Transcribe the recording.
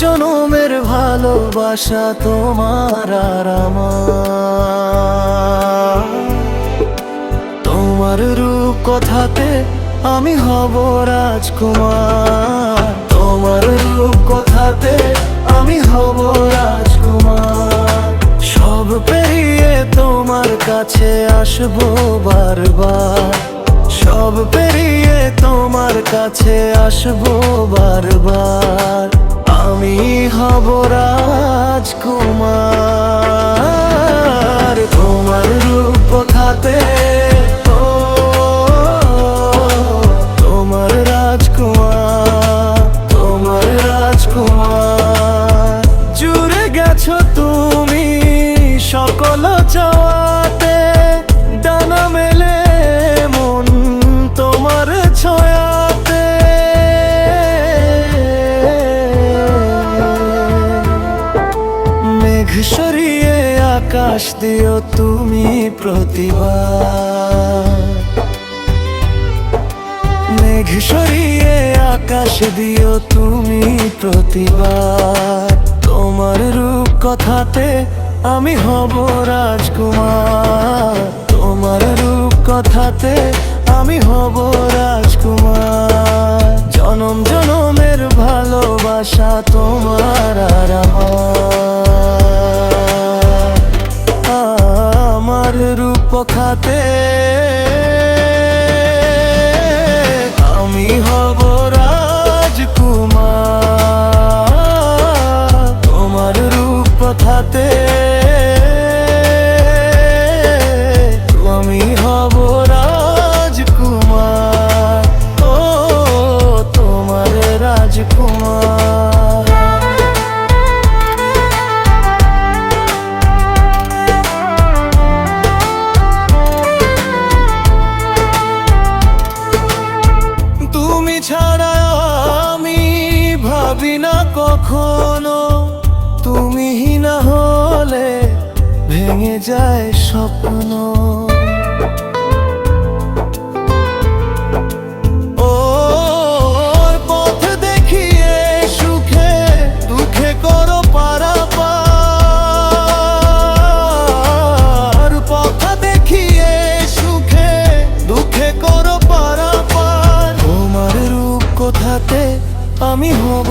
জনমের ভালোবাসা তোমার আর আমার। তোমার রূপ কথাতে আমি হব রাজকুমার, তোমার রূপ কথাতে আমি হব রাজকুমার। সব পেরিয়ে তোমার কাছে আসবো বারবার, সব পেরিয়ে তোমার কাছে আসবো বারবার। আমি হব রাজকুমার, তোমার রূপ কথাতে তোমার রাজকুমার, তোমার রাজকুমার। জুড়ে গেছো তুমি সকল চাওয়াতে, ডানা মেলে মন তোমার ছয়াতে। মেঘ সরিয়ে আকাশ দিও তুমি প্রতিবার, মেঘ সরিয়ে আকাশ দিও তুমি প্রতিবার। তোমার রূপ কথাতে আমি হব রাজকুমার, তোমার রূপ কথাতে আমি হব রাজকুমার। জনম জনমের ভালোবাসা তোমার আর আমার রূপ খাতে আমি হব রাজকুমার। তোমার রূপ কথাতে আমি হব রাজকুমার, ও তোমার রাজকুমার। তুমি ছাড়া আমি ভাবি না কখনো, তুমি না হলে ভেঙে যায় স্বপ্ন। ওর পথ দেখিয়ে সুখে দুঃখে করো পারাপার, পথ দেখিয়ে সুখে দুঃখে করো পারাপার। তোমার রূপ কথাতে আমি হব